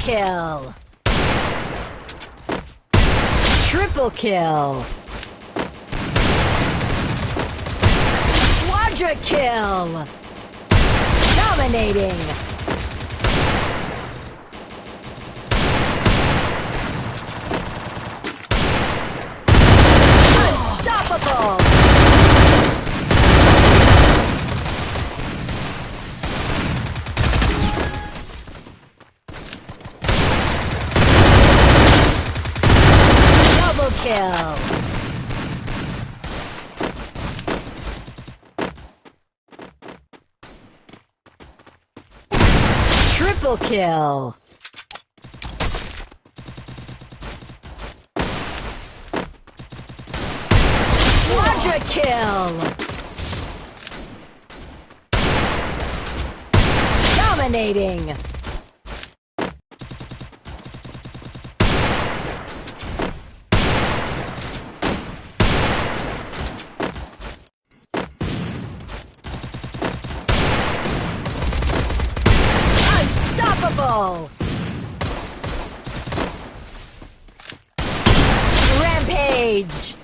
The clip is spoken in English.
kill! Triple kill! Quadra kill! Dominating! Unstoppable! Double kill! Triple kill! Quadra kill! Dominating! Unstoppable! Rampage!